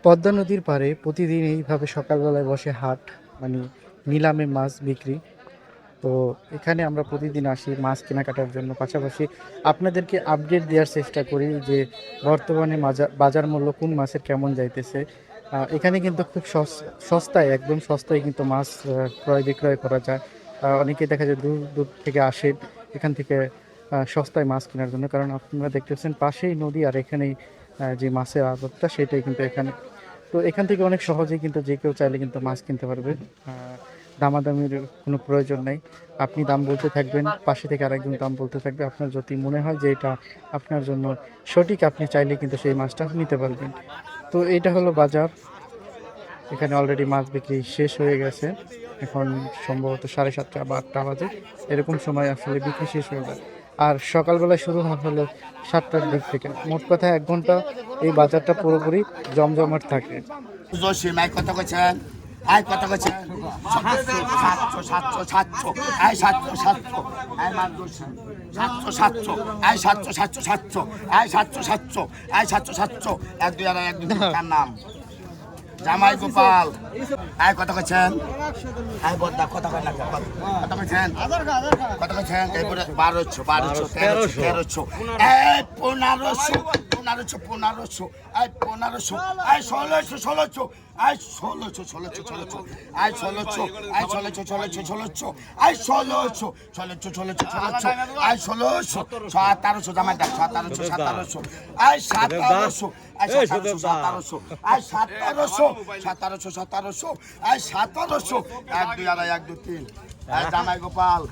পদ্মা নদীর পাড়ে প্রতিদিন এইভাবে সকালবেলায় বসে হাট, মানে নিলামে মাছ বিক্রি। তো এখানে আমরা প্রতিদিন আসি মাছ কেনাকাটার জন্য, পাশাপাশি আপনাদেরকে আপডেট দেওয়ার চেষ্টা করি যে বর্তমানে বাজার মূল্য কোন মাছের কেমন যাইতেছে। এখানে কিন্তু খুব সস্তায়, একদম সস্তায় কিন্তু মাছ ক্রয় বিক্রয় করা যায়। অনেকে দেখা যায় দূর দূর থেকে আসে এখান থেকে সস্তায় মাছ কেনার জন্য, কারণ আপনারা দেখতেছেন পাশেই নদী, আর এখানেই যে মাছের আড়তটা সেটাই কিন্তু এখানে। তো এখান থেকে অনেক সহজেই কিন্তু যে কেউ চাইলে কিন্তু মাছ কিনতে পারবে। দামাদামির কোনো প্রয়োজন নেই, আপনি দাম বলতে থাকবেন, পাশে থেকে আরেকজন দাম বলতে থাকবে, আপনার যদি মনে হয় যে এটা আপনার জন্য সঠিক, আপনি চাইলে কিন্তু সেই মাছটা নিতে পারবেন। তো এইটা হলো বাজার। এখানে অলরেডি মাছ বিক্রি শেষ হয়ে গেছে, এখন সম্ভবত 7:30 বা 8টা বাজে, এরকম সময় আসলে বিক্রি শেষ হয়ে যায়। আর সকালবেলা শুরু হলো 7টার দিক থেকে। মোট কথা 1 ঘন্টা এই বাজারটা পুরোপুরি জমজমাট থাকে। জসিম আই কত কইছেন? আই কত কইছেন? 700 আই 700 আই মাল জসিম 700 আই 700 আই 700 আই 700 এক দুই আর এক দুই কার নাম জামাই গোপাল। আই কত কইছেন? আই বদ্দা কত কই না কত কইছেন? কত কইছেন? এরপরে 1200 1300 এই 1500 I 1600 I 1600 I 1600 I 1600 I 1700 I 1700 জামাই দেখ 1700 আই 1700 আই 1700 আই 1700 এক দুই আর এক দুই তিন আই জামাই গোপাল।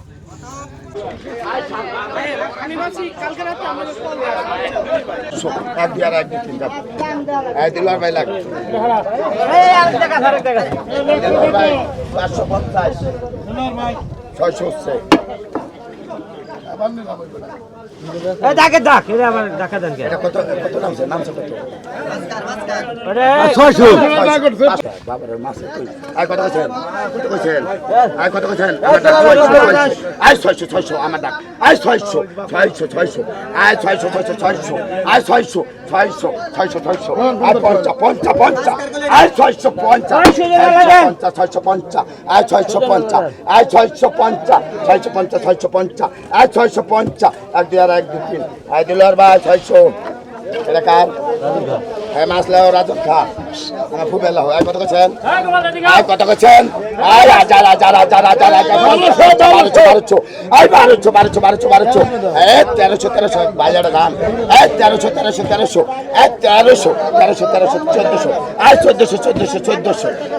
এক দুই আর এক দুই তিন এই দিলার ভাই লাগ 550 600 বাবার মাসে আই কত কইছেন? আই কত কইছেন? আই 600 আমার ডাক I 600 I 600 I 600 I 650 I 650 I 650 I 650 I 650 এক দুই আর এক দুই তিন আই দিলার ভাই 600 এটা কার? হ্যাঁ মাছ লাও রাজন খা আমার খুব এলা হয়। কত কইছেন? আই কত কইছেন? আই যারা 1200 আই 1200 এই 1300 বাজারে দাম এই 1300 এই 1300 1400 আই 1400 আই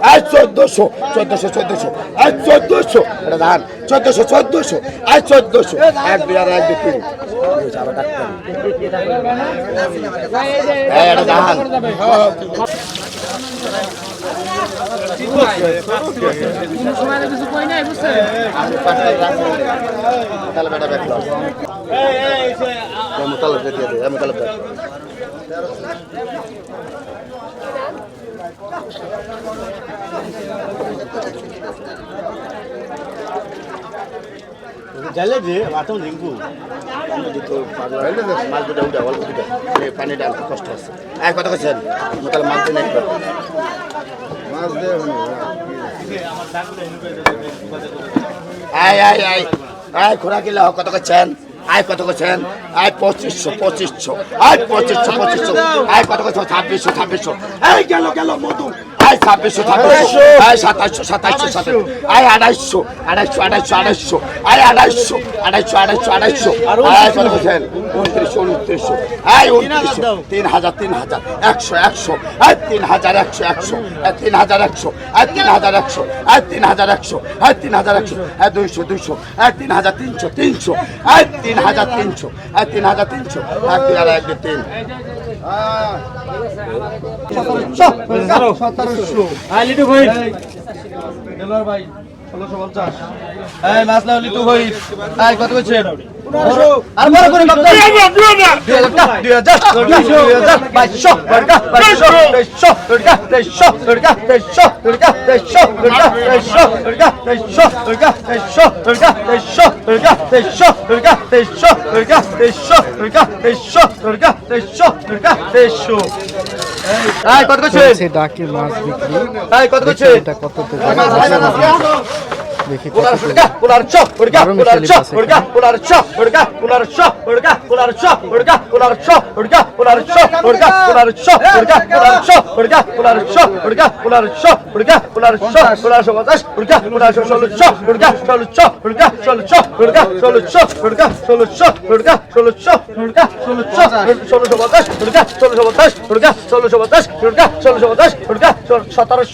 1400 আই 1400 এটা দাম 1400 আই 1400 এক দুই আর এক দুই তিন এটা দাম জালে যে মাথা লিঙ্গু পানি ডাল কষ্ট আছে। এক কথা কইছেন তাহলে মাছ দিয়ে মাছ দিয়ে আই খোরা কিলা কত কইছেন? আই কত কইছেন? আই 2500 আই 2500 আই কত কইছেন? 2600 এই গেল মধু আই 2600 আই 2700 আই 250 আই 250 আই 250 আই কত কইছেন? 2900 আই 3000 100 আই 3100 আই 3100 আই 3100 আই 3100 আই 200 আই 3300 আই 3300 আই 3300 এক দুই আর এক দুই তিন লিটু ভাই ভাই 1650 এই মাছ লাও লিটু ভাই কত কইছেন? আর বড় করে কত 2000 2200 টাকা 2300 টাকা 2300 টাকা 2300 টাকা 2300 টাকা 2300 টাকা 2300 টাকা 2300 টাকা 2300 টাকা 2300 টাকা 2300 টাকা 2300 টাকা 2300 টাকা 2300 টাকা 2300 এই কত কইছে চলছে ডাকে মাছ বিক্রি। এই কত কইছে এটা কত দেখি কত Pular surga, pular chop, urga, pular chop, urga, pular chop, urga, pular chop, urga, pular chop, urga, pular chop, urga, pular chop, urga, pular chop, urga, pular chop, urga, pular chop, urga, pular chop, urga, pular chop, pular sobatas, urga, pular solo chop, urga, solo chop, urga, solo chop, urga, solo chop, urga, solo chop, urga, solo chop, urga, solo chop, solo sobatas, urga, solo sobatas, urga, solo sobatas, urga, solo sobatas, urga, solo 1700,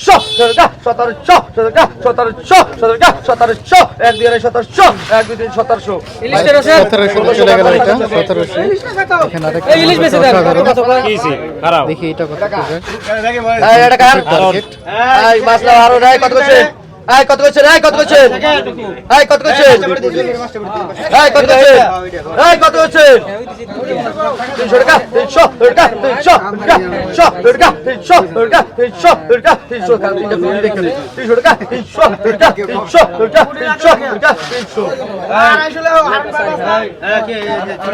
urga, 1700, urga, 1700, urga, 1700 এক দুই 1700 এক দুই 1700 1700 চলে গেল এটা 1700 এখানে আরেকটা ইলিশ বেচে দেন দেখি এটা কত করে এই এটা কার এই মাছলা আরো নাই কত কইছে এই কত কইছে এই কত কইছে এই কত কইছে এই কত কইছে এই কত কইছে 300 টাকা 300 টাকা 300 টাকা 300 টাকা 300 টাকা 300 টাকা 300 টাকা 300 টাকা 300 টাকা 300 টাকা 300 টাকা 300